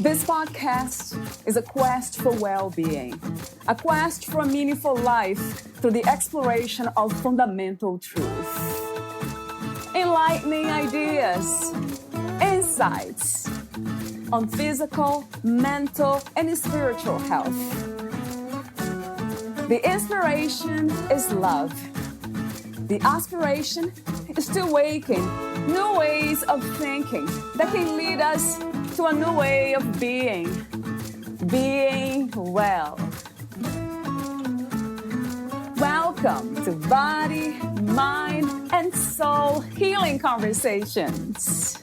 This podcast is a quest for well-being, a quest for a meaningful life through the exploration of fundamental truth. Enlightening ideas, insights on physical, mental, and spiritual health. The inspiration is love. The aspiration is to awaken new ways of thinking that can lead us to a new way of being well. Welcome to Body, Mind, and Soul Healing Conversations.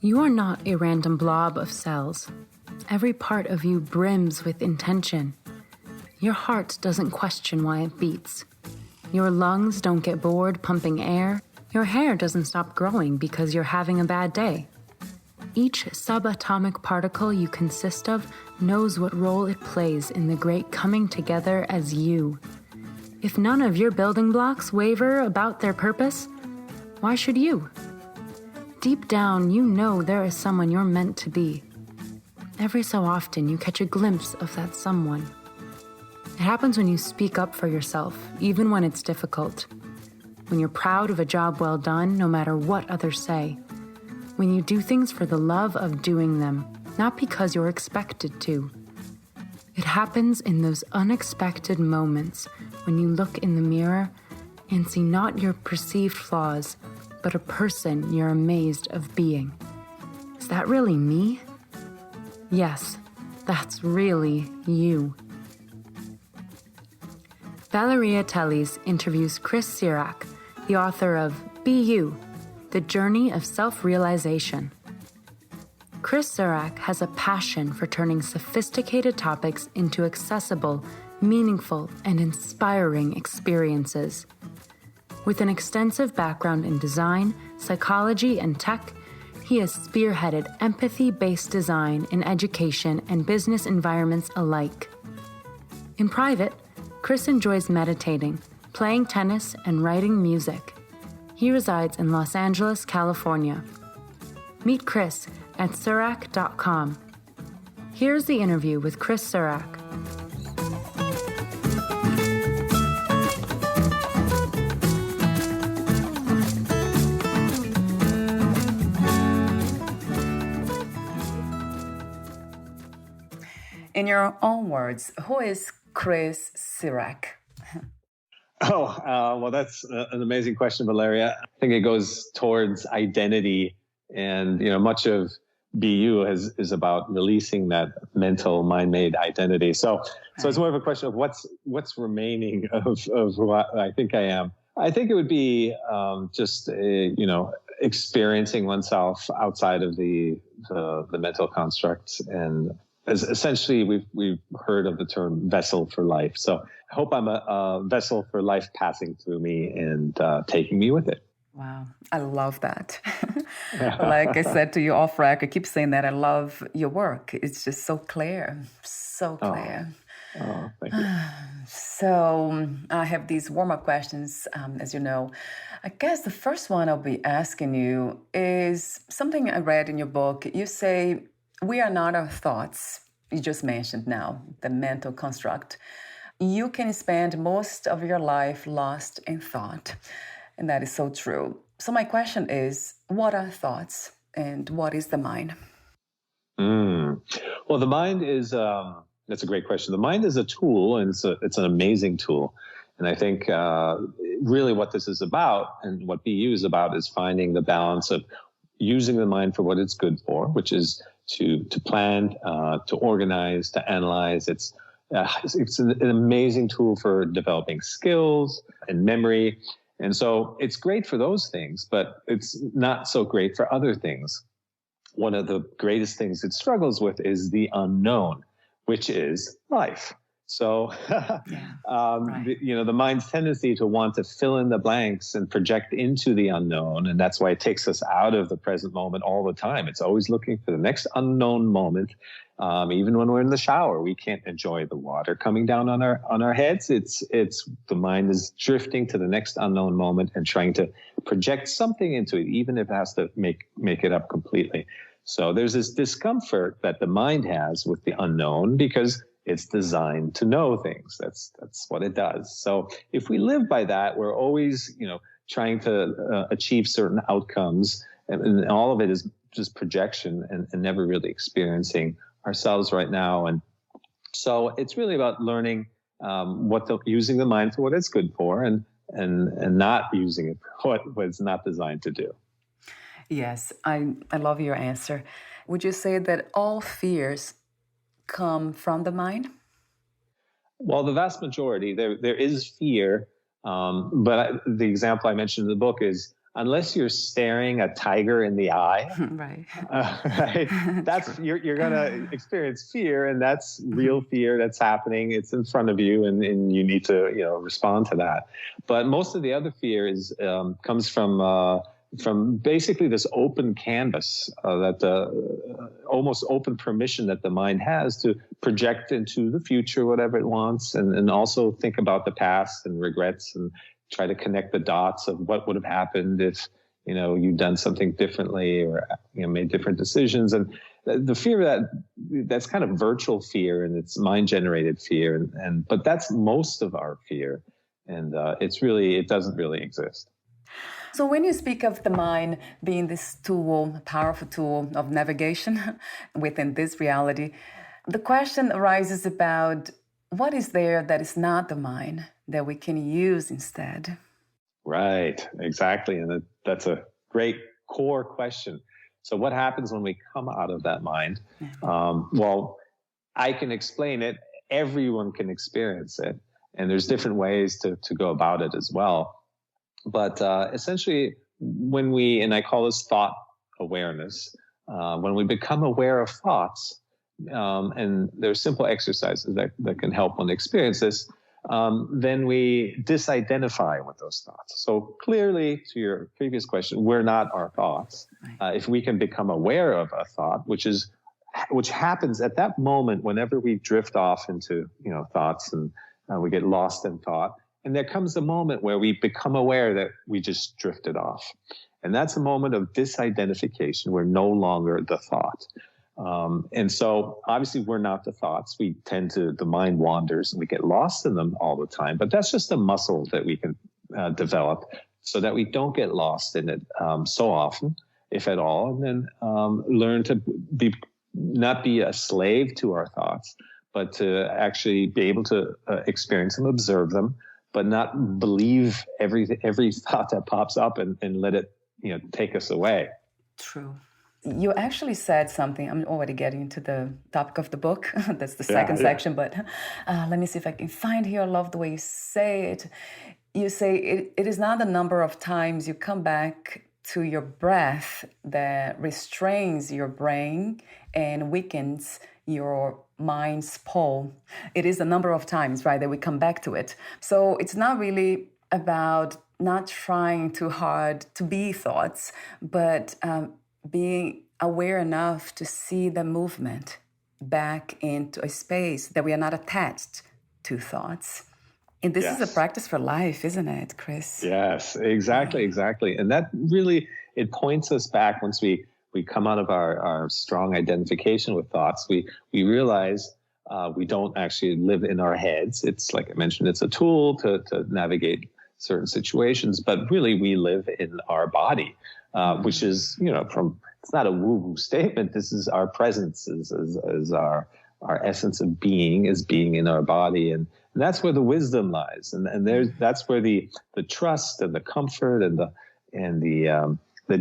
You are not a random blob of cells. Every part of you brims with intention. Your heart doesn't question why it beats. Your lungs don't get bored pumping air. Your hair doesn't stop growing because you're having a bad day. Each subatomic particle you consist of knows what role it plays in the great coming together as you. If none of your building blocks waver about their purpose, why should you? Deep down, you know there is someone you're meant to be. Every so often, you catch a glimpse of that someone. It happens when you speak up for yourself, even when it's difficult. When you're proud of a job well done, no matter what others say. When you do things for the love of doing them, not because you're expected to. It happens in those unexpected moments when you look in the mirror and see not your perceived flaws, but a person you're amazed of being. Is that really me? Yes, that's really you. Valeria Teles interviews Chris Cirak, the author of Be You, The Journey of Self-Realization. Chris Cirak has a passion for turning sophisticated topics into accessible, meaningful, and inspiring experiences. With an extensive background in design, psychology, and tech, he has spearheaded empathy-based design in education and business environments alike. In private, Chris enjoys meditating, playing tennis, and writing music. He resides in Los Angeles, California. Meet Chris at Cirak.com. Here's the interview with Chris Cirak. In your own words, who is Chris Cirak? Well, that's an amazing question, Valeria. I think it goes towards identity, and much of BU is about releasing that mental, mind-made identity. So it's more of a question of what's remaining of who I think I am. I think it would be experiencing oneself outside of the mental construct. And essentially, we've heard of the term vessel for life. So I hope I'm a vessel for life passing through me and taking me with it. Wow, I love that. Like I said to you off rec, I keep saying that I love your work. It's just so clear, so clear. Oh, thank you. So I have these warm-up questions, as you know. I guess the first one I'll be asking you is something I read in your book. You say, we are not our thoughts. You just mentioned now, the mental construct. You can spend most of your life lost in thought. And that is so true. So my question is, what are thoughts and what is the mind? Well, the mind is, that's a great question. The mind is a tool, and it's an amazing tool. And I think really what this is about and what BU is about is finding the balance of using the mind for what it's good for, which is to plan, to organize, to analyze. It's an amazing tool for developing skills and memory. And so it's great for those things, but it's not so great for other things. One of the greatest things it struggles with is the unknown, which is life. So, the mind's tendency to want to fill in the blanks and project into the unknown. And that's why it takes us out of the present moment all the time. It's always looking for the next unknown moment Even when we're in the shower, we can't enjoy the water coming down on our heads. It's the mind is drifting to the next unknown moment and trying to project something into it, even if it has to make it up completely. So there's this discomfort that the mind has with the unknown because it's designed to know things. That's what it does. So if we live by that, we're always, trying to achieve certain outcomes, and all of it is just projection and never really experiencing ourselves right now. And so it's really about learning using the mind for what it's good for, and not using it for what it's not designed to do. Yes, I love your answer. Would you say that all fears come from the mind? Well, the vast majority, there is fear, but the example I mentioned in the book is, unless you're staring a tiger in the eye, Right. right? That's you're going to experience fear, and that's real fear that's happening. It's in front of you, and you need to respond to that. But most of the other fear comes from basically this open canvas, almost open permission that the mind has to project into the future whatever it wants, and also think about the past and regrets, and try to connect the dots of what would have happened if you'd done something differently, or made different decisions. And the fear that's kind of virtual fear, and it's mind generated fear, but that's most of our fear, and it doesn't really exist. So when you speak of the mind being this tool, powerful tool of navigation within this reality, the question arises about what is there that is not the mind that we can use instead? Right, exactly. And that's a great core question. So what happens when we come out of that mind? Well, I can explain it. Everyone can experience it. And there's different ways to go about it as well. But essentially, and I call this thought awareness, when we become aware of thoughts, and there's simple exercises that can help one experience this, then we disidentify with those thoughts. So clearly, to your previous question, we're not our thoughts. If we can become aware of a thought, which happens at that moment whenever we drift off into thoughts, and we get lost in thought. And there comes a moment where we become aware that we just drifted off. And that's a moment of disidentification. We're no longer the thought. And so obviously we're not the thoughts. The mind wanders and we get lost in them all the time. But that's just a muscle that we can develop so that we don't get lost in it so often, if at all. And then learn to not be a slave to our thoughts, but to actually be able to experience them, observe them, but not believe every thought that pops up and let it take us away. True. You actually said something. I'm already getting into the topic of the book. That's the second section, but let me see if I can find here. I love the way you say it. You say it is not the number of times you come back to your breath that restrains your brain and weakens your mind's pull. It is a number of times, right, that we come back to it. So it's not really about not trying too hard to be thoughts, but being aware enough to see the movement back into a space that we are not attached to thoughts. And this is a practice for life, isn't it, Chris? Yes, exactly. And that really, it points us back once we come out of our strong identification with thoughts. We realize we don't actually live in our heads. It's like I mentioned, it's a tool to navigate certain situations, but really we live in our body, which is, it's not a woo-woo statement. This is our presence, is our essence of being, is being in our body. And that's where the wisdom lies. And that's where the trust and the comfort and the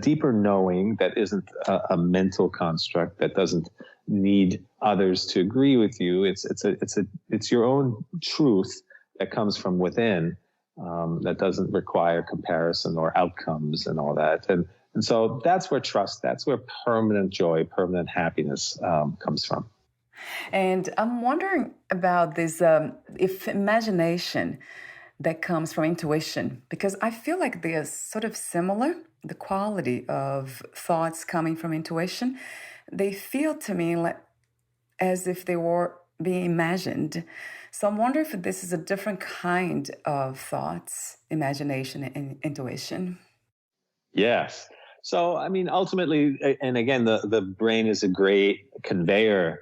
deeper knowing that isn't a mental construct, that doesn't need others to agree with you. It's your own truth that comes from within, that doesn't require comparison or outcomes and all that. And so that's where trust, that's where permanent joy, permanent happiness comes from. And I'm wondering about this, if imagination that comes from intuition, because I feel like they are sort of similar, the quality of thoughts coming from intuition. They feel to me like as if they were being imagined. So I'm wondering if this is a different kind of thoughts, imagination, and intuition. Yes. So, I mean, ultimately, and again, the brain is a great conveyor.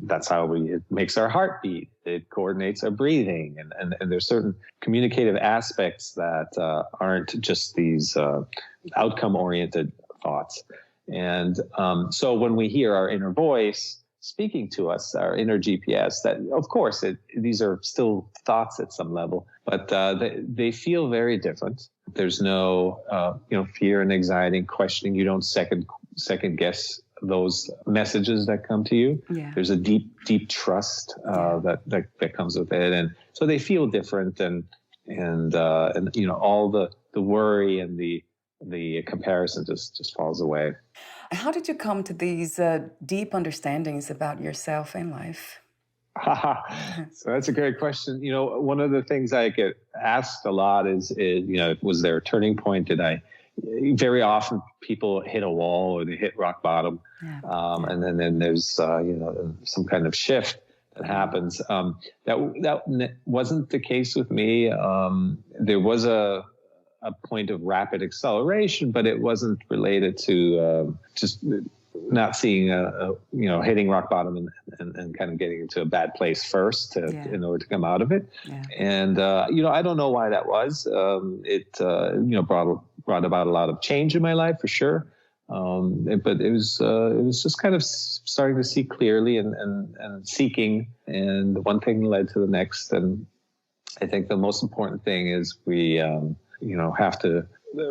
That's how it makes our heart beat. It coordinates our breathing. And there's certain communicative aspects that aren't just these outcome oriented thoughts. And so when we hear our inner voice speaking to us, our inner GPS, that of course, these are still thoughts at some level, but they feel very different. There's no, fear and anxiety and questioning. You don't second guess those messages that come to you. Yeah. There's a deep trust that comes with it, and so they feel different. And all the worry and the comparison just falls away. How did you come to these deep understandings about yourself and life? So that's a great question. One of the things I get asked a lot is, was there a turning point? Very often people hit a wall or they hit rock bottom. Yeah. And then there's, some kind of shift that happens. That wasn't the case with me. There was a point of rapid acceleration, but it wasn't related to just not seeing hitting rock bottom and kind of getting into a bad place first in order to come out of it. Yeah. And I don't know why that was. It brought about a lot of change in my life for sure. But it was just kind of starting to see clearly and seeking, and one thing led to the next. And I think the most important thing is we have to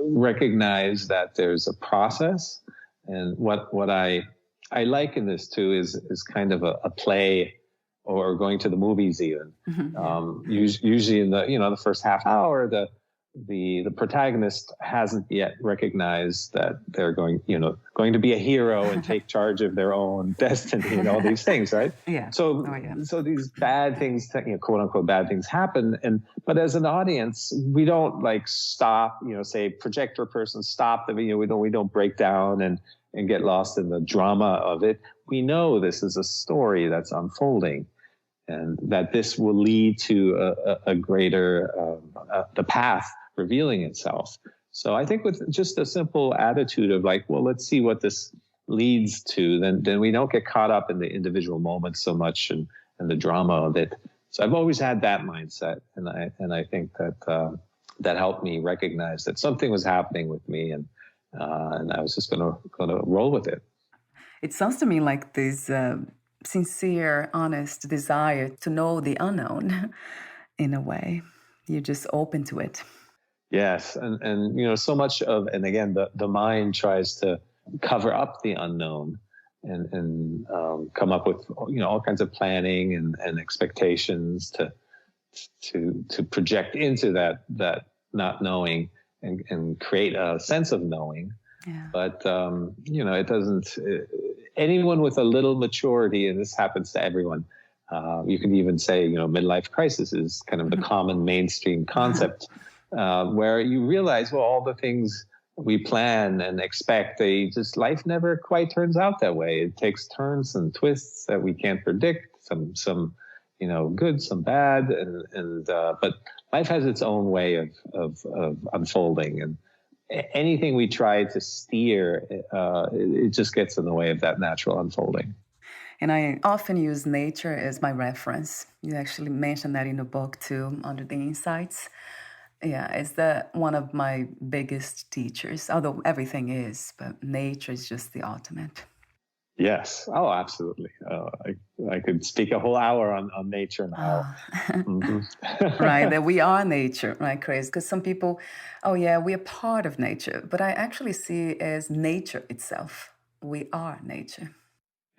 recognize that there's a process. And what I liken this to is kind of a play, or going to the movies even. Mm-hmm. Usually in the first half hour, the protagonist hasn't yet recognized that they're going to be a hero and take charge of their own destiny and all these things, right? Yeah. So so these bad things, quote unquote bad things happen, but as an audience, we don't stop, say projector person stop the video. We don't break down and get lost in the drama of it. We know this is a story that's unfolding, and that this will lead to a greater the path revealing itself. So I think with just a simple attitude of let's see what this leads to, then we don't get caught up in the individual moments so much and the drama of it. So I've always had that mindset, and I think that helped me recognize that something was happening with me, and I was just gonna roll with it. It sounds to me like this sincere, honest desire to know the unknown. In a way, you're just open to it. Yes, and so much of, and again, the mind tries to cover up the unknown and come up with all kinds of planning and expectations to project into that not knowing and create a sense of knowing. Yeah. But it doesn't. Anyone with a little maturity, and this happens to everyone. You can even say, midlife crisis is kind of the common mainstream concept, where you realize, well, all the things we plan and expect, life never quite turns out that way. It takes turns and twists that we can't predict. Some good, some bad, but life has its own way of unfolding, and anything we try to steer, it just gets in the way of that natural unfolding. And I often use nature as my reference. You actually mentioned that in the book too, under the insights. Yeah, it's one of my biggest teachers, although everything is, but nature is just the ultimate. Yes. Oh, absolutely. I could speak a whole hour on nature now. Right, that we are nature, right, Chris? Because some people, we are part of nature, but I actually see it as nature itself. We are nature.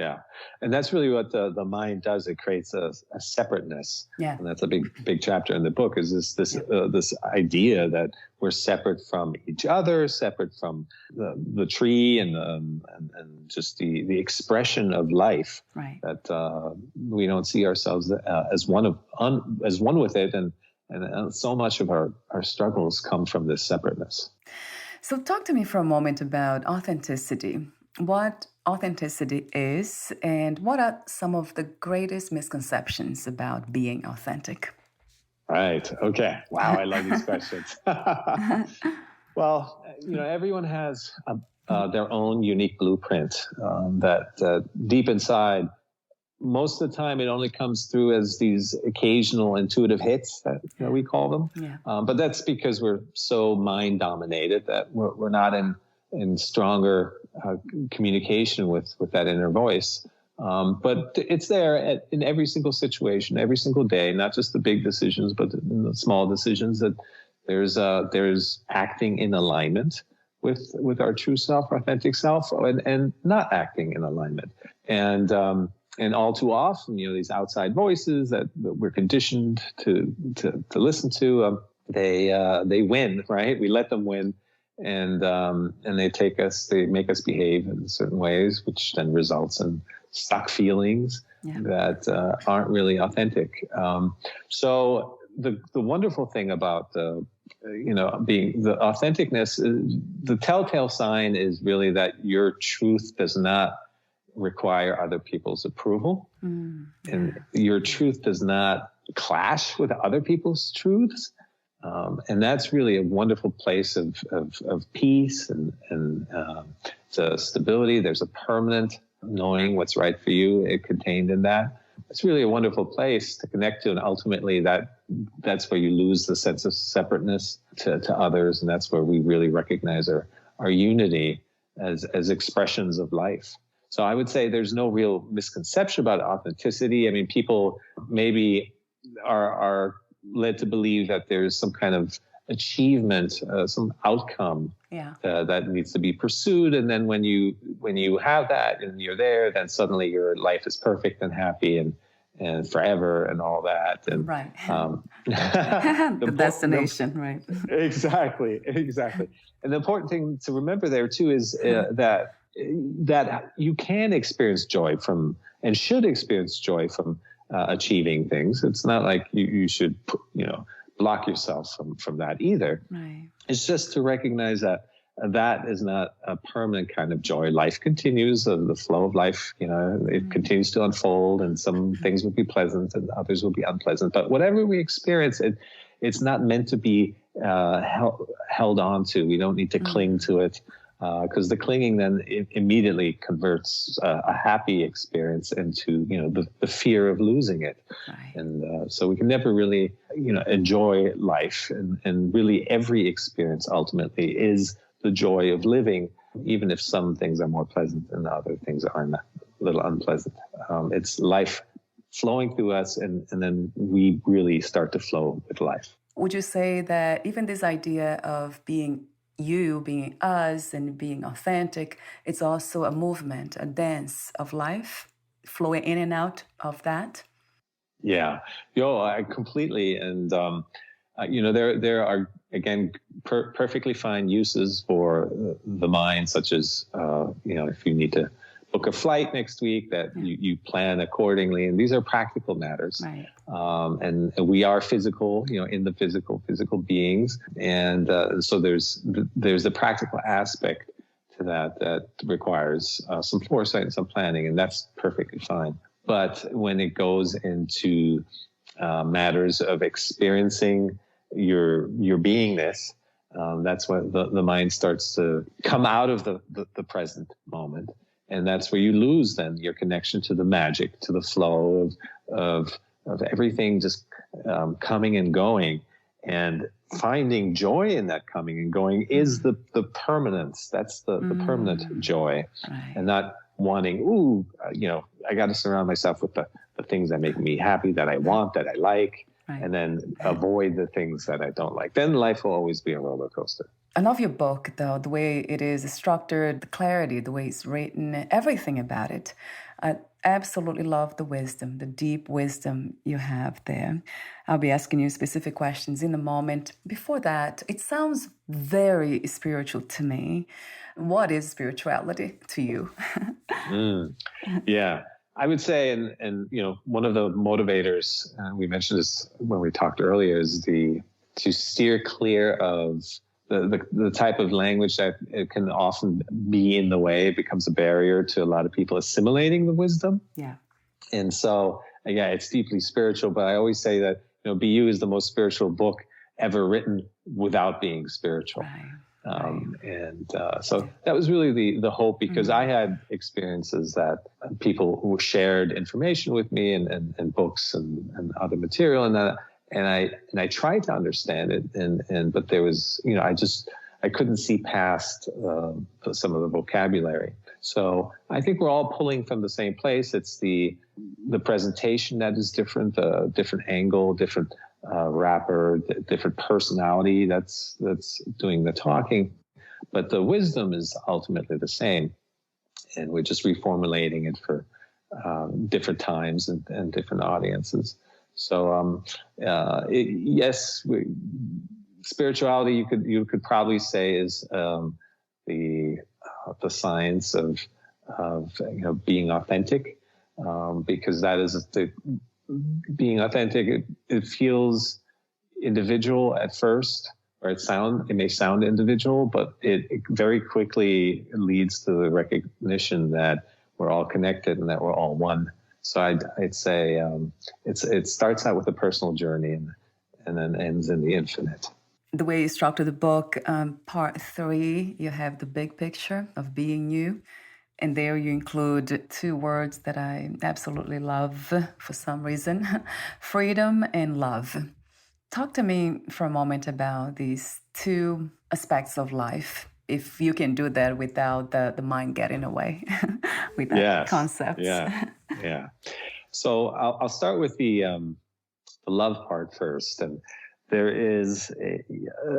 Yeah, and that's really what the mind does. It creates a separateness. Yeah, and that's a big chapter in the book. Is this idea that we're separate from each other, separate from the tree and just the expression of life. Right. That we don't see ourselves as one with it, and so much of our struggles come from this separateness. So talk to me for a moment about authenticity. What authenticity is, and what are some of the greatest misconceptions about being authentic? Right. Okay. Wow. I love these questions. Well, everyone has their own unique blueprint that deep inside, most of the time it only comes through as these occasional intuitive hits that we call them. Yeah. But that's because we're so mind dominated that we're not in stronger communication with that inner voice. But it's there in every single situation, every single day, not just the big decisions, but the small decisions, that there's acting in alignment with our true self, our authentic self, and not acting in alignment. And all too often, these outside voices that we're conditioned to listen to, they win, right? We let them win, and they make us behave in certain ways, which then results in stuck feelings that aren't really authentic. So the wonderful thing about being the authenticness, the telltale sign is really that your truth does not require other people's approval, and your truth does not clash with other people's truths, and that's really a wonderful place of peace and stability. There's a permanent knowing what's right for you contained in that. It's really a wonderful place to connect to, and ultimately that's where you lose the sense of separateness to others, and that's where we really recognize our unity as expressions of life. So I would say there's no real misconception about authenticity. I mean, people maybe are led to believe that there's some kind of achievement, some outcome that needs to be pursued. And then when you have that and you're there, then suddenly your life is perfect and happy and forever and all that. And right. The destination, right. Exactly. And the important thing to remember there too is that you can experience joy from, and should experience joy from achieving things. It's not like you should, block yourself from that either. Right. It's just to recognize that is not a permanent kind of joy. Life continues, the flow of life, it continues to unfold, and some things will be pleasant and others will be unpleasant. But whatever we experience, it's not meant to be held on to. We don't need to cling to it. Because the clinging then immediately converts a happy experience into the fear of losing it, right. And so we can never really enjoy life, and really every experience ultimately is the joy of living, even if some things are more pleasant and other things are a little unpleasant. It's life flowing through us, and then we really start to flow with life. Would you say that even this idea of being you, being us, and being authentic, it's also a movement, a dance of life, flowing in and out of that? Yeah, I completely. And, there are, again, perfectly fine uses for the mind, such as, if you need to book a flight next week, that you plan accordingly. And these are practical matters. Right. And we are physical, in the physical beings. And so there's the practical aspect to that requires some foresight and some planning, and that's perfectly fine. But when it goes into matters of experiencing your beingness, that's when the mind starts to come out of the present moment. And that's where you lose then your connection to the magic, to the flow of everything just coming and going. And finding joy in that coming and going is the permanence. That's the permanent joy, right. And not wanting, I got to surround myself with the things that make me happy, that I want, that I like, right. And then avoid the things that I don't like. Then life will always be a roller coaster. I love your book, though, the way it is structured, the clarity, the way it's written, everything about it. I absolutely love the wisdom, the deep wisdom you have there. I'll be asking you specific questions in a moment. Before that, it sounds very spiritual to me. What is spirituality to you? Yeah, I would say, and one of the motivators, we mentioned this when we talked earlier, is to steer clear of the type of language that it can often be in the way. It becomes a barrier to a lot of people assimilating the wisdom. Yeah. And so, yeah, it's deeply spiritual, but I always say that, Be You is the most spiritual book ever written without being spiritual. Right. So that was really the hope, because I had experiences that people who shared information with me and books and other material, and I tried to understand it, but there was, I couldn't see past some of the vocabulary. So I think we're all pulling from the same place. It's the presentation that is different, different angle, different rapper, different personality that's doing the talking, but the wisdom is ultimately the same, and we're just reformulating it for different times and different audiences. So yes, spirituality you could probably say is the science of being authentic, because that is being authentic. It feels individual at first, or it may sound individual, but it very quickly leads to the recognition that we're all connected and that we're all one. So I'd say it starts out with a personal journey and then ends in the infinite. The way you structure the book, part 3, you have the big picture of being you. And there you include 2 words that I absolutely love for some reason, freedom and love. Talk to me for a moment about these 2 aspects of life, if you can do that without the mind getting away with that concept. Yeah. So I'll start with the love part first. And there is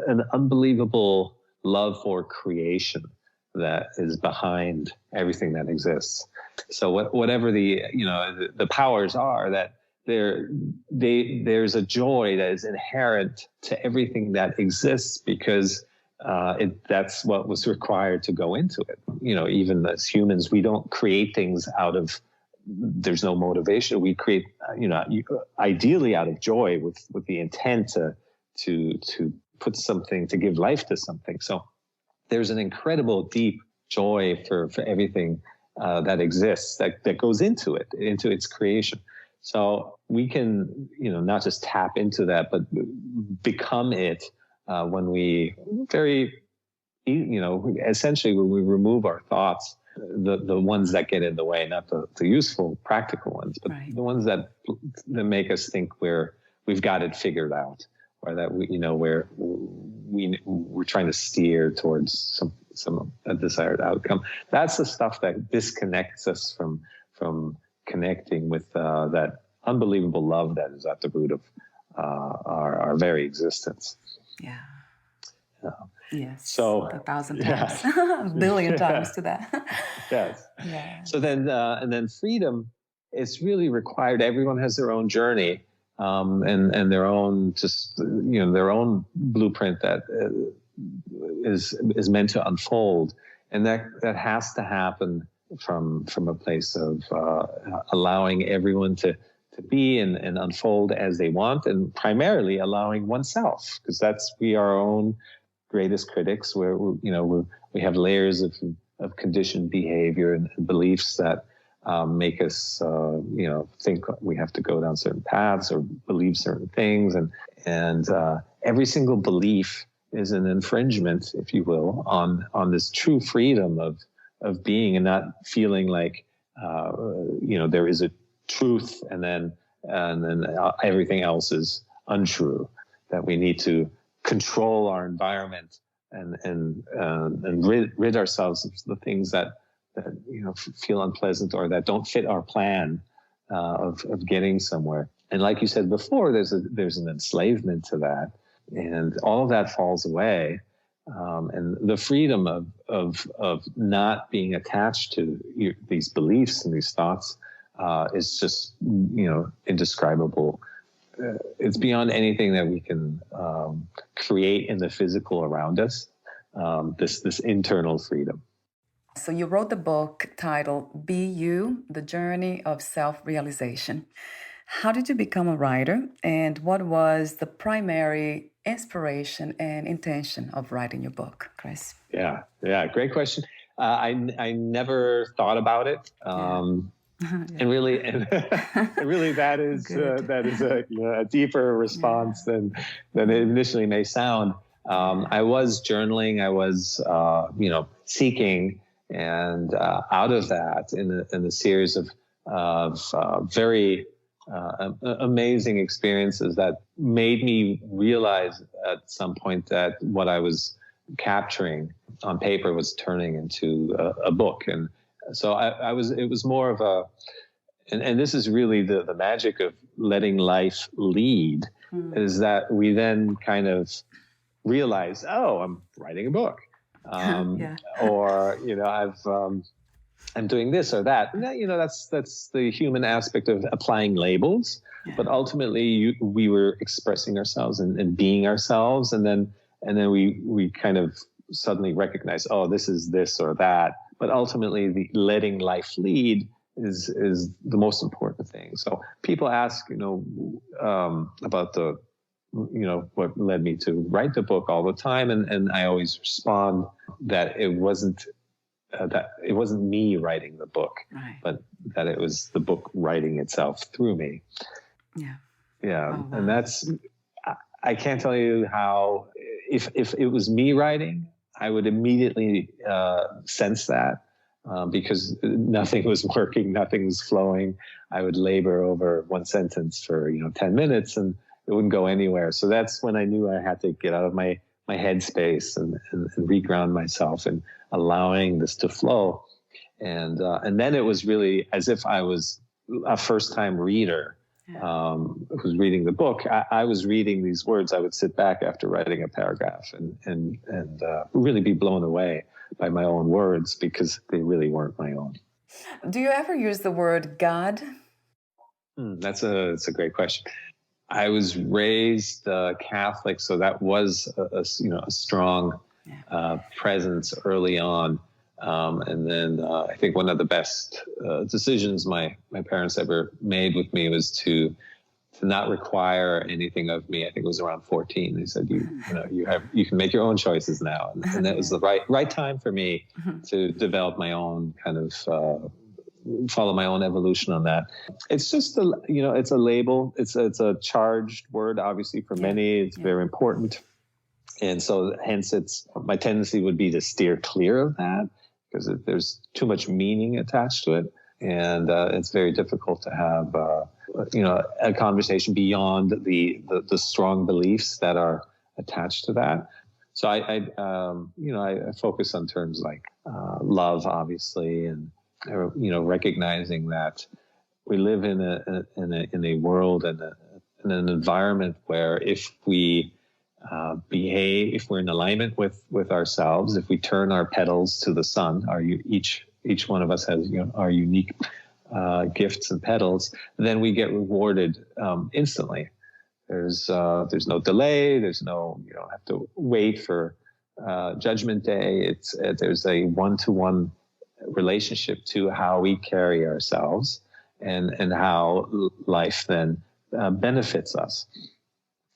an unbelievable love for creation that is behind everything that exists. So whatever the powers are, that there's a joy that is inherent to everything that exists, because that's what was required to go into it. Even as humans, we don't create things there's no motivation. We create, ideally out of joy, with the intent to put something, to give life to something. So there's an incredible deep joy for everything that exists, that goes into its creation. So we can, not just tap into that, but become it when we essentially when we remove our thoughts, the ones that get in the way, not the useful, practical ones, but the ones that make us think we've got it figured out, or that we're trying to steer towards a desired outcome. That's the stuff that disconnects us from connecting with that unbelievable love that is at the root of our very existence. Yeah. Yes. So 1,000 times, a billion times to that. Yes. Yeah. So then, and then freedom, it's really required. Everyone has their own journey, and their own their own blueprint that is meant to unfold, and that has to happen from a place of allowing everyone to be and unfold as they want, and primarily allowing oneself, because we are our own greatest critics. We have layers of conditioned behavior and beliefs that make us think we have to go down certain paths or believe certain things, and every single belief is an infringement, if you will, on this true freedom of being, and not feeling like there is a truth and then everything else is untrue, that we need to control our environment and rid ourselves of the things that feel unpleasant or that don't fit our plan of getting somewhere. And like you said before, there's an enslavement to that, and all of that falls away. And the freedom of not being attached to these beliefs and these thoughts is just indescribable. It's beyond anything that we can create in the physical around us. This internal freedom. So you wrote the book titled "Be You: The Journey of Self-Realization." How did you become a writer, and what was the primary inspiration and intention of writing your book, Chris? Yeah, great question. I never thought about it, and really, that is a deeper response than it initially may sound. I was journaling, I was seeking, and out of that, in a series of very amazing experiences that made me realize at some point that what I was capturing on paper was turning into a book. And so it was more of a, and this is really the magic of letting life lead, is that we then kind of realize, oh, I'm writing a book. Or, I'm doing this or that. And that, that's the human aspect of applying labels. Yeah. But ultimately, we were expressing ourselves and being ourselves, and then we kind of suddenly recognize, oh, this is this or that. But ultimately, the letting life lead is the most important thing. So people ask, about the, what led me to write the book all the time, and I always respond that it wasn't me writing the book, right, but that it was the book writing itself through me. Yeah. Oh, wow. And that's, I can't tell you how, if it was me writing, I would immediately sense that, because nothing was working, nothing was flowing. I would labor over one sentence for 10 minutes and it wouldn't go anywhere. So that's when I knew I had to get out of my headspace and reground myself and allowing this to flow. And then it was really as if I was a first-time reader who's reading the book. I was reading these words. I would sit back after writing a paragraph and really be blown away by my own words, because they really weren't my own. Do you ever use the word God? That's a great question. I was raised Catholic, so that was a strong presence early on. And then I think one of the best decisions my parents ever made with me was to not require anything of me. I think it was around 14. They said, you can make your own choices now. And that was the right time for me to develop my own kind of follow my own evolution on that. It's just it's a label. It's a charged word, obviously, for many. It's very important. And so hence my tendency would be to steer clear of that, because there's too much meaning attached to it. And it's very difficult to have, a conversation beyond the strong beliefs that are attached to that. So I focus on terms like love, obviously, and recognizing that we live in a world and in an environment where if we behave, if we're in alignment with ourselves, if we turn our petals to the sun, each one of us has our unique gifts and petals, then we get rewarded instantly. There's no delay. There's no, you don't have to wait for Judgment Day. There's a one-to-one relationship to how we carry ourselves and how life then benefits us.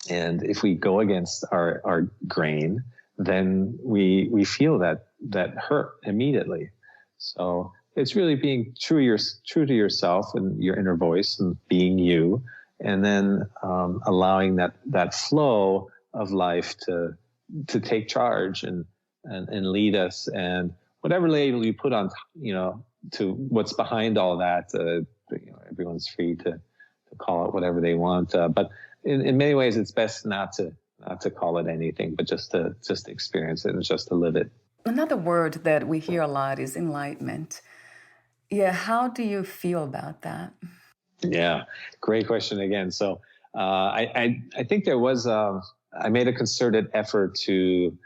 And if we go against our grain, then we feel that hurt immediately. So it's really being true to yourself and your inner voice and being you, and then allowing that flow of life to take charge and lead us. And whatever label you put on, to what's behind all that, everyone's free to call it whatever they want. But in many ways, it's best not to call it anything, but just to experience it and just to live it. Another word that we hear a lot is enlightenment. Yeah, how do you feel about that? Yeah, great question again. So I think there was I made a concerted effort to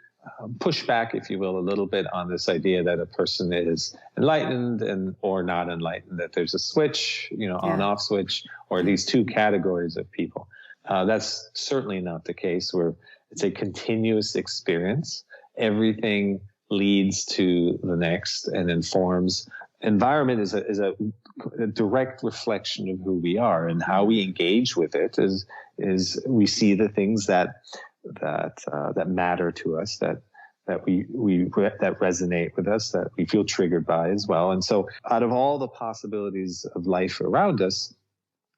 push back, if you will, a little bit on this idea that a person is enlightened or not enlightened, that there's a switch, on-off switch, or these two categories of people. That's certainly not the case, where it's a continuous experience. Everything leads to the next and informs. Environment is a direct reflection of who we are, and how we engage with it is we see the things that that matter to us, that resonate with us, that we feel triggered by as well. And so out of all the possibilities of life around us,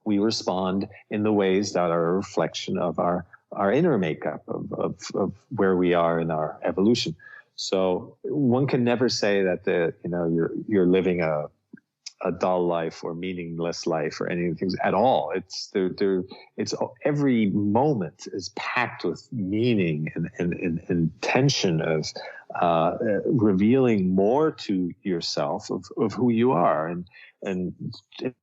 we respond in the ways that are a reflection of our inner makeup, of where we are in our evolution. So one can never say that you're living a dull life or meaningless life or any of the things at all. It's every moment is packed with meaning and intention of revealing more to yourself of who you are. And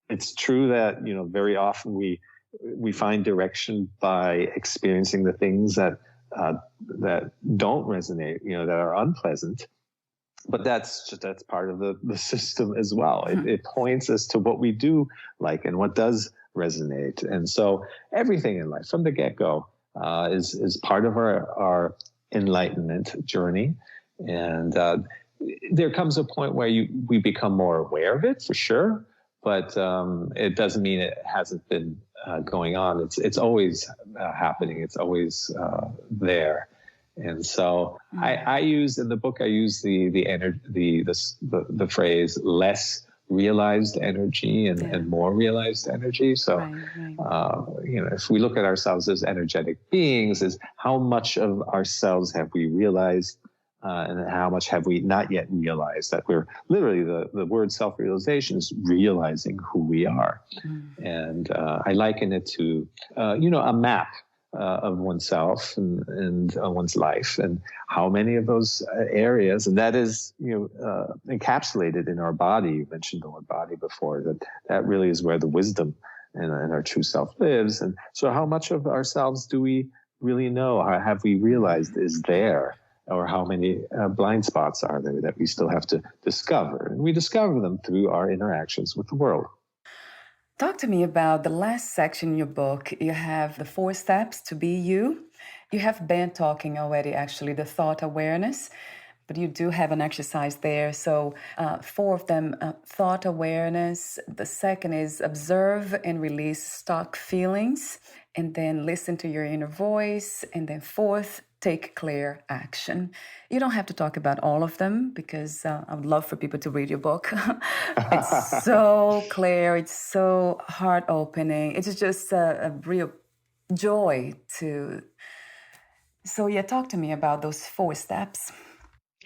it's true that very often we find direction by experiencing the things that don't resonate, that are unpleasant. But that's part of the system as well. It points us to what we do like and what does resonate. And so everything in life from the get-go is part of our enlightenment journey. And there comes a point where we become more aware of it, for sure. But it doesn't mean it hasn't been going on. It's always happening. It's always there. And so I use in the book, I use the phrase less realized energy and more realized energy. So, if we look at ourselves as energetic beings, is how much of ourselves have we realized and how much have we not yet realized? That we're literally, the word self-realization is realizing who we are. And I liken it to, a map of oneself and one's life, and how many of those areas, and that is encapsulated in our body. You mentioned the word body before. That really is where the wisdom and our true self lives. And so, how much of ourselves do we really know? How have we realized is there, or how many blind spots are there that we still have to discover? And we discover them through our interactions with the world. Talk to me about the last section in your book. You have the 4 steps to be you. You have been talking already, actually, the thought awareness, but you do have an exercise there. So 4 of them, thought awareness. The second is observe and release stuck feelings, and then listen to your inner voice. And then 4th, take clear action. You don't have to talk about all of them, because I would love for people to read your book. It's so clear. It's so heart-opening. It's just a real joy to... So talk to me about those 4 steps.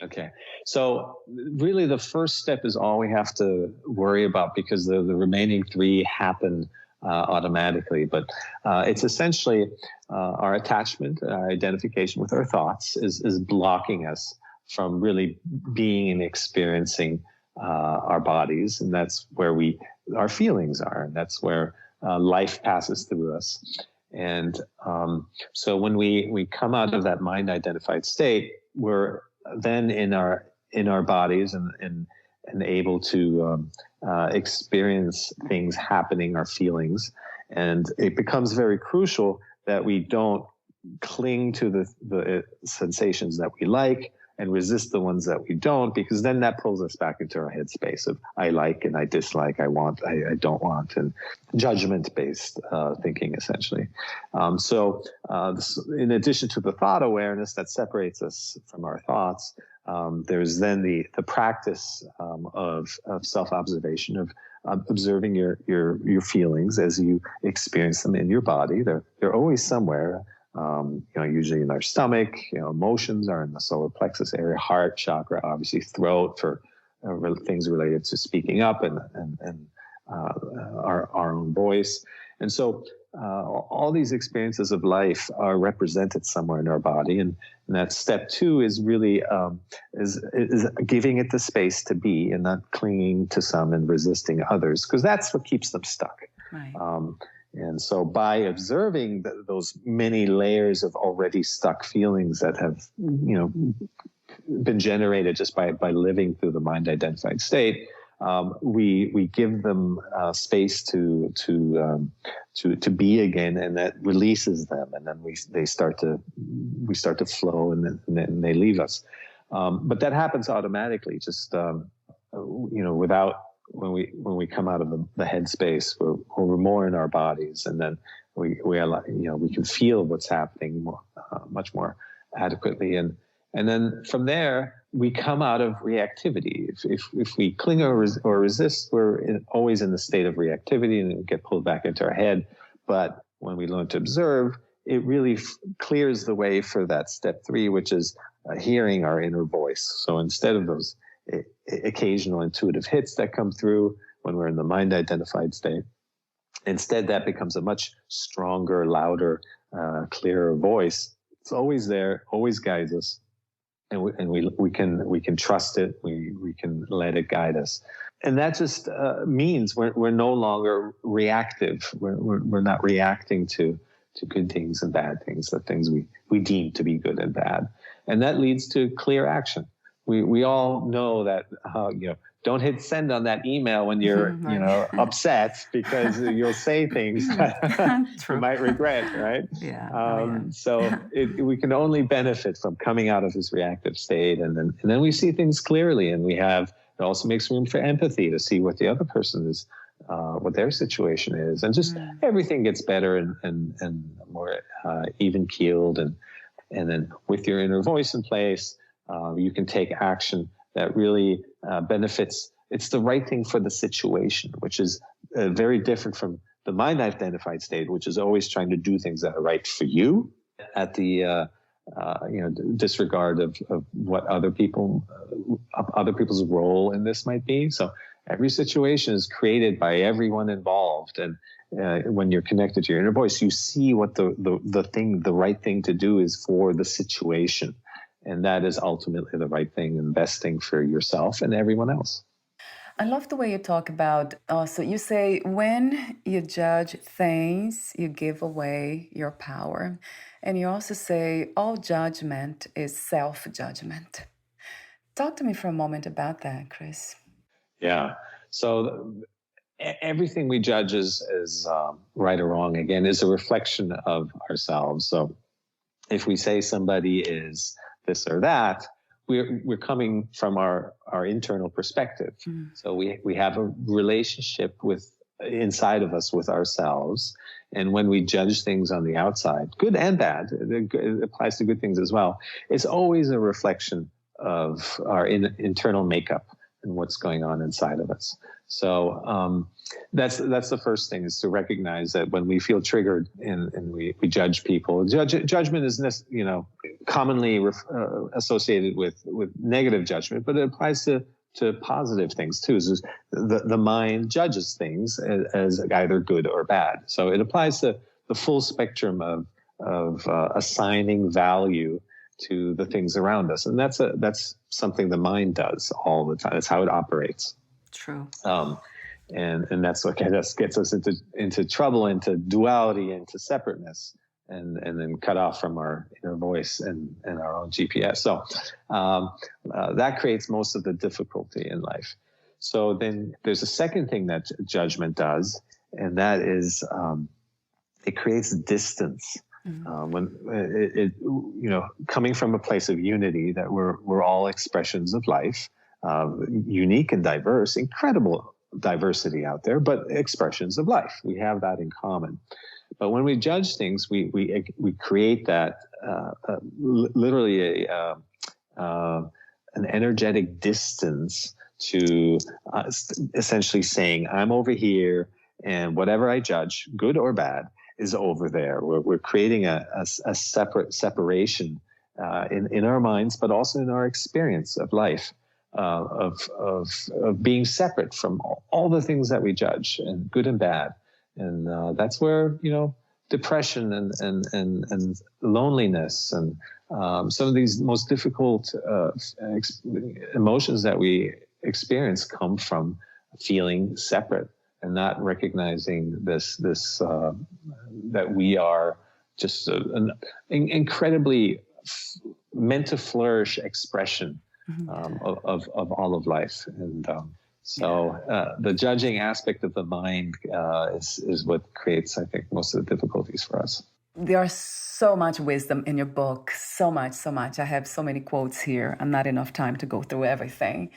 Okay. So really the first step is all we have to worry about, because the remaining 3 happen automatically. But it's essentially our attachment, our identification with our thoughts is blocking us from really being and experiencing our bodies. And that's where our feelings are. And that's where life passes through us. And so when we come out of that mind identified state, we're then in our bodies and able to experience things happening, our feelings. And it becomes very crucial that we don't cling to the sensations that we like and resist the ones that we don't, because then that pulls us back into our headspace of I like and I dislike, I want, I don't want, and judgment-based thinking, essentially. So in addition to the thought awareness that separates us from our thoughts, there's then the practice of self-observation, of observing your feelings as you experience them in your body. They're always somewhere. Usually in our stomach. Emotions are in the solar plexus area, heart chakra, obviously throat for things related to speaking up and our own voice. And so all these experiences of life are represented somewhere in our body. And that step 2 is really is giving it the space to be and not clinging to some and resisting others, because that's what keeps them stuck. Right. And so by observing those many layers of already stuck feelings that have, been generated just by living through the mind identified state, we give them space to be again, and that releases them, and then we start to flow, and then they leave us. But that happens automatically, just without. When we come out of the headspace, we're more in our bodies, and then we can feel what's happening much more adequately. And then from there, we come out of reactivity. If we cling or resist, we're always in the state of reactivity and we get pulled back into our head. But when we learn to observe, it really clears the way for that step 3, which is hearing our inner voice. So instead of those occasional intuitive hits that come through when we're in the mind-identified state, instead that becomes a much stronger, louder, clearer voice. It's always there, always guides us. And we can trust it. We can let it guide us, and that just means we're no longer reactive. We're not reacting to good things and bad things, the things we deem to be good and bad, and that leads to clear action. We all know that don't hit send on that email when you're upset, because you'll say things that you might regret, right? Yeah. So we can only benefit from coming out of this reactive state, and then we see things clearly, and it also makes room for empathy to see what the other person is, what their situation is, and just everything gets better and more even keeled, and then with your inner voice in place, you can take action that really benefits. It's the right thing for the situation, which is very different from the mind-identified state, which is always trying to do things that are right for you at the disregard of what other people's role in this might be. So every situation is created by everyone involved, and when you're connected to your inner voice, you see what the right thing to do is for the situation. And that is ultimately the right thing and best thing for yourself and everyone else. I love the way you talk about, so you say, when you judge things, you give away your power. And you also say, all judgment is self-judgment. Talk to me for a moment about that, Chris. Yeah. So everything we judge is right or wrong, again, is a reflection of ourselves. So if we say somebody is this or that, we're coming from our internal perspective. So we have a relationship inside of us with ourselves, and when we judge things on the outside, good and bad, it applies to good things as well, it's always a reflection of our internal makeup and what's going on inside of us. So that's the first thing, is to recognize that when we feel triggered and we judge people, judgment is commonly associated with negative judgment, but it applies to positive things too. So the mind judges things as either good or bad. So it applies to the full spectrum of assigning value to the things around us, and that's something the mind does all the time. That's how it operates. True. And that's what gets us into trouble, into duality, into separateness, and then cut off from our inner voice and our own GPS. So that creates most of the difficulty in life. So then there's a second thing that judgment does, and that is it creates distance. When it coming from a place of unity, that we're all expressions of life, unique and diverse, incredible diversity out there, but expressions of life. We have that in common. But when we judge things, we create that literally an energetic distance to essentially saying, I'm over here, and whatever I judge, good or bad, is over there. We're creating a separation in our minds, but also in our experience of life, of being separate from all the things that we judge, and good and bad. And that's where depression and loneliness and some of these most difficult emotions that we experience come from feeling separate and not recognizing this that we are just an incredibly meant to flourish expression of all of life. And so the judging aspect of the mind is what creates, I think, most of the difficulties for us. There's so much wisdom in your book, so much. I have so many quotes here, and not enough time to go through everything.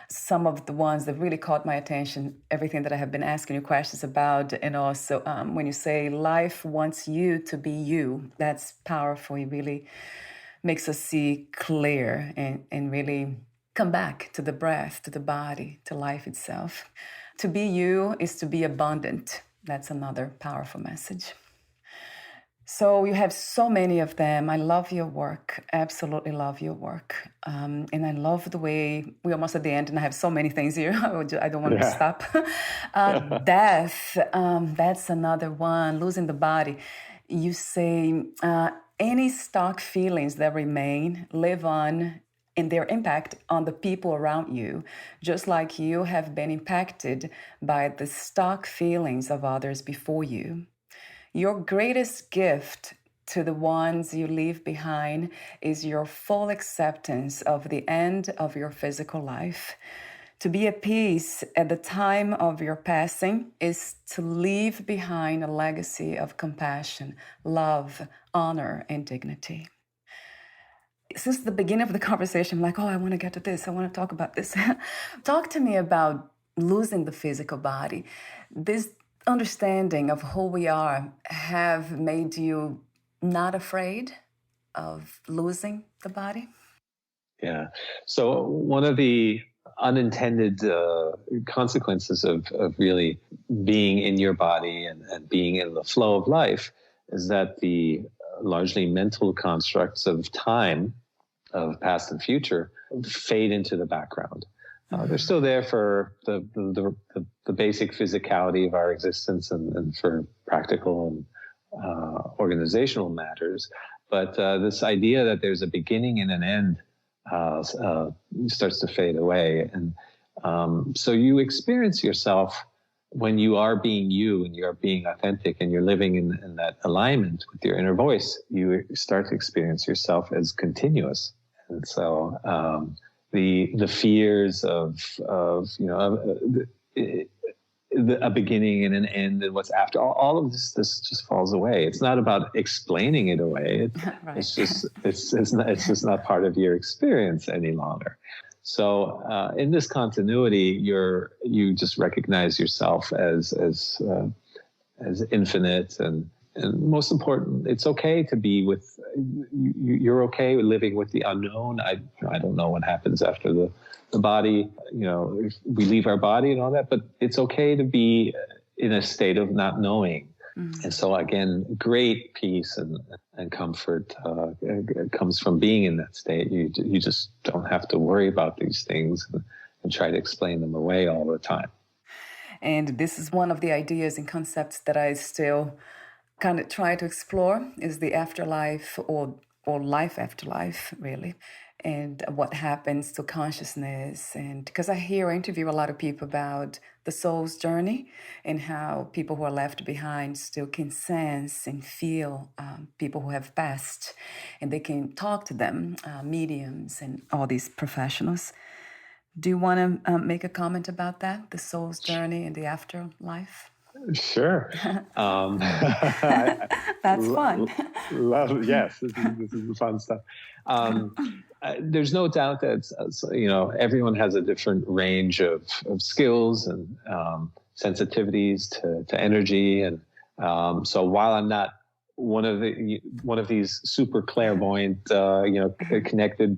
some of the ones that really caught my attention, everything that I have been asking you questions about. And also when you say life wants you to be you, that's powerful. It really makes us see clear and really come back to the breath, to the body, to life itself. To be you is to be abundant. That's another powerful message. So you have so many of them. I love your work, absolutely love your work. And I love the way, we're almost at the end and I have so many things here. I don't want to stop. Death, that's another one, losing the body. You say any stock feelings that remain live on in their impact on the people around you, just like you have been impacted by the stock feelings of others before you. Your greatest gift to the ones you leave behind is your full acceptance of the end of your physical life. To be at peace at the time of your passing is to leave behind a legacy of compassion, love, honor, and dignity. Since the beginning of the conversation, I'm like, oh, I want to get to this. I want to talk about this. Talk to me about losing the physical body. This understanding of who we are have made you not afraid of losing the body? Yeah. So one of the unintended consequences of really being in your body and being in the flow of life is that the largely mental constructs of time, of past and future, fade into the background. They're still there for the basic physicality of our existence and for practical and organizational matters. But this idea that there's a beginning and an end starts to fade away. And so you experience yourself when you are being you and you're being authentic and you're living in that alignment with your inner voice, you start to experience yourself as continuous. And so the fears of a beginning and an end and what's after, all of this just falls away. It's not about explaining it away. Right. It's just not part of your experience any longer. So in this continuity, you just recognize yourself as infinite and most important, it's okay to be with. You're okay with living with the unknown. I don't know what happens after the body. If we leave our body and all that, but it's okay to be in a state of not knowing. Mm-hmm. And so again, great peace and comfort comes from being in that state. You just don't have to worry about these things and try to explain them away all the time. And this is one of the ideas and concepts that I still kind of try to explore, is the afterlife or life after life, really, and what happens to consciousness. And because I interview a lot of people about the soul's journey and how people who are left behind still can sense and feel people who have passed, and they can talk to them, mediums and all these professionals. Do you want to make a comment about that, the soul's journey and the afterlife? Sure. That's fun. Yes, this is the fun stuff. There's no doubt that everyone has a different range of skills and sensitivities to energy, and so while I'm not one of these super clairvoyant, connected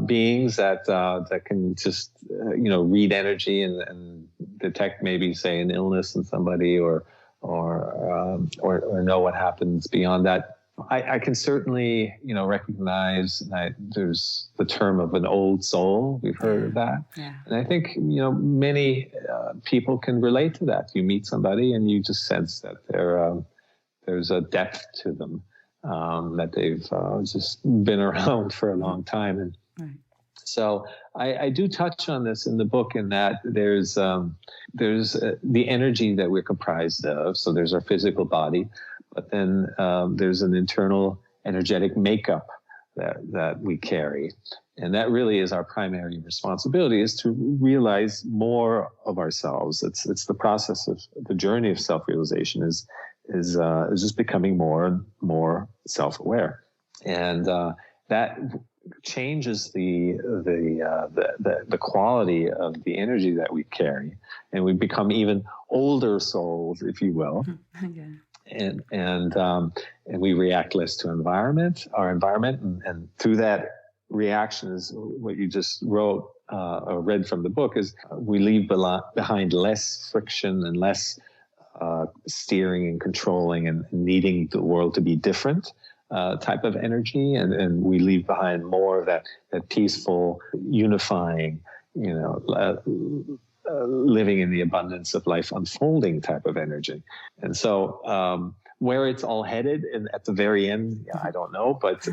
beings that can just read energy and detect maybe say an illness in somebody or know what happens beyond that. I can certainly recognize that there's the term of an old soul. We've heard of that, and I think many people can relate to that. You meet somebody and you just sense that there's a depth to them. That they've just been around for a long time. And so I do touch on this in the book, in that there's the energy that we're comprised of. So there's our physical body, but then there's an internal energetic makeup that we carry. And that really is our primary responsibility, is to realize more of ourselves. It's the process of the journey of self-realization is just becoming more and more self-aware. And that changes the quality of the energy that we carry, and we become even older souls, if you will. Yeah. And we react less to our environment, and through that reaction is what you just wrote or read from the book, is we leave behind less friction and less steering and controlling and needing the world to be different type of energy, and we leave behind more of that peaceful, unifying, living in the abundance of life unfolding type of energy. And so where it's all headed and at the very end, I don't know, but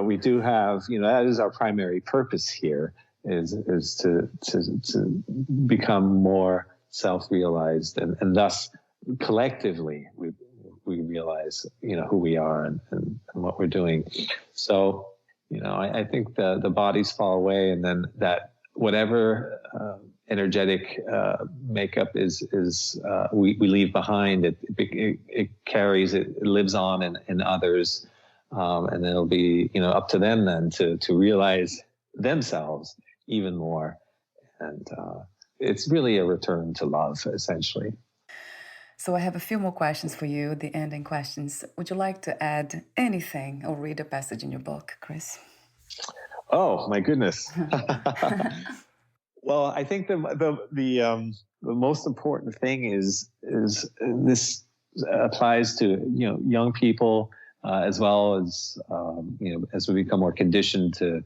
we do have, that is our primary purpose here, is to become more self-realized, and thus collectively we realize who we are and what we're doing. So I think the bodies fall away, and then that whatever energetic makeup is we leave behind, it carries, it lives on in others, and it'll be up to them then to realize themselves even more, and it's really a return to love, essentially. So I have a few more questions for you, the ending questions. Would you like to add anything or read a passage in your book, Chris? Oh my goodness. Well, I think the most important thing is this applies to young people as well as as we become more conditioned to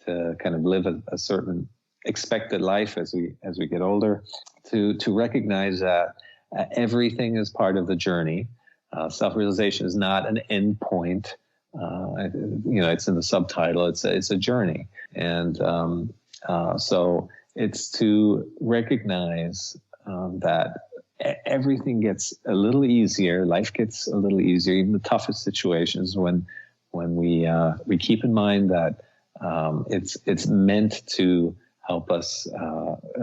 kind of live a certain expected life as we get older, to recognize that everything is part of the journey. Self-realization is not an end point. It's in the subtitle. It's a journey, and so it's to recognize that everything gets a little easier. Life gets a little easier, even the toughest situations, when we keep in mind that it's meant to help us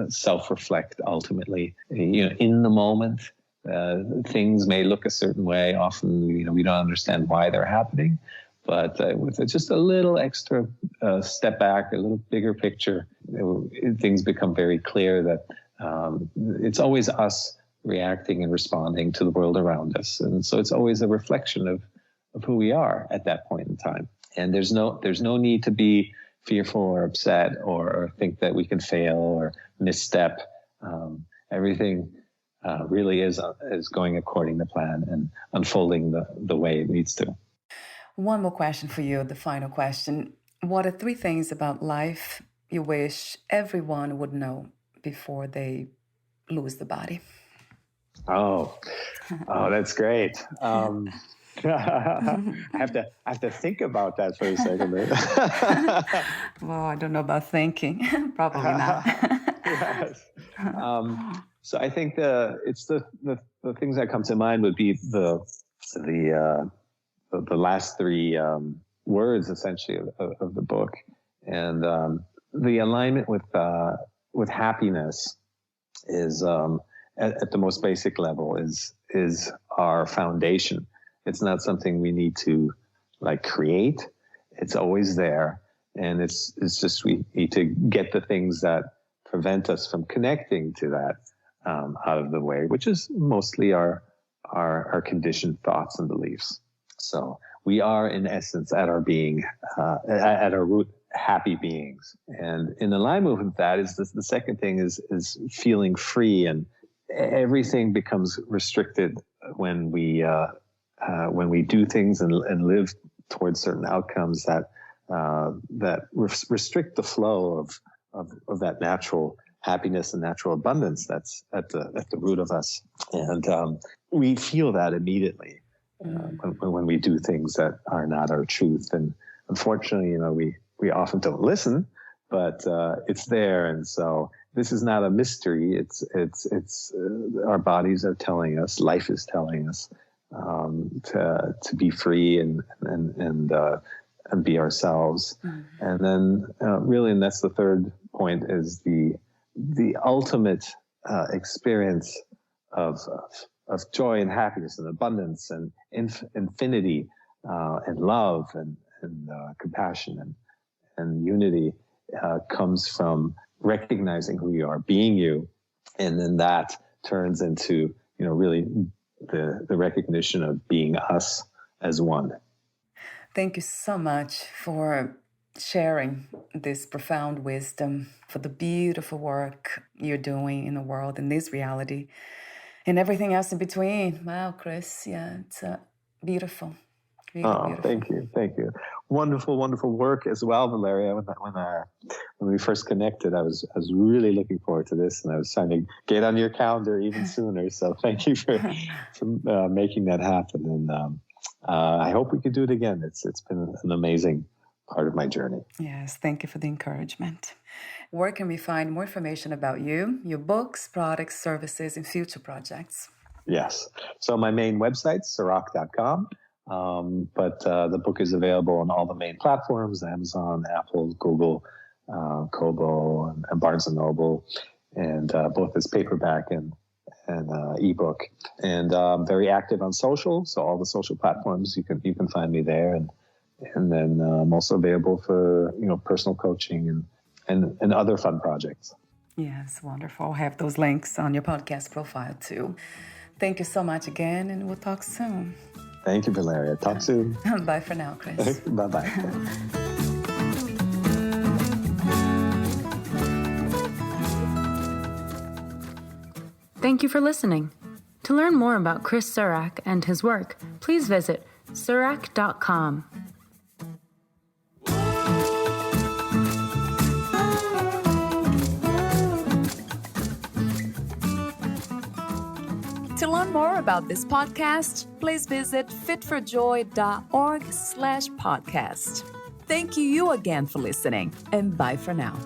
self-reflect ultimately. In the moment, things may look a certain way. Often, we don't understand why they're happening. But with just a little extra step back, a little bigger picture, things become very clear that it's always us reacting and responding to the world around us. And so it's always a reflection of who we are at that point in time. And there's no need to be fearful or upset or think that we can fail or misstep. Everything really is going according to plan and unfolding the way it needs to. One more question for you, the final question. What are 3 things about life you wish everyone would know before they lose the body? Oh, that's great. I have to think about that for a second. Well, I don't know about thinking. Probably not. Yes. So I think the things that come to mind would be the last 3 words, essentially, of the book, and the alignment with happiness is at the most basic level is our foundation. It's not something we need to create. It's always there, and it's just we need to get the things that prevent us from connecting to that out of the way, which is mostly our conditioned thoughts and beliefs. So we are, in essence, at our being, at our root, happy beings. And in alignment with that is the second thing is feeling free, and everything becomes restricted when we do things and live towards certain outcomes that restrict the flow of that natural happiness and natural abundance that's at the root of us. And we feel that immediately when we do things that are not our truth. And unfortunately, we often don't listen, but it's there. And so this is not a mystery. It's our bodies are telling us, life is telling us to be free and be ourselves. Mm-hmm. And then really, and that's the third point, is the ultimate experience of joy and happiness and abundance and infinity and love and compassion and unity comes from recognizing who you are, being you, and then that turns into, really the recognition of being us as one. Thank you so much for sharing this profound wisdom, for the beautiful work you're doing in the world, in this reality, and everything else in between. Wow, Chris, yeah, it's beautiful. Really beautiful. Thank you. Wonderful, wonderful work as well, Valeria. When we first connected, I was really looking forward to this, and I was trying to get on your calendar even sooner. So thank you for making that happen. And I hope we could do it again. It's been an amazing part of my journey. Yes, thank you for the encouragement. Where can we find more information about you, your books, products, services, and future projects? Yes. So my main website's Cirak.com. But the book is available on all the main platforms: Amazon, Apple, Google, Kobo, and Barnes & Noble, and both as paperback and ebook. And very active on social, so all the social platforms, you can find me there. And then I'm also available for personal coaching and other fun projects. Yes, wonderful. I'll have those links on your podcast profile too. Thank you so much again, and we'll talk soon. Thank you, Valeria. Talk soon. Bye for now, Chris. Bye-bye. Thank you for listening. To learn more about Chris Cirak and his work, please visit cirak.com. To learn more about this podcast, please visit fitforjoy.org/podcast. Thank you again for listening, and bye for now.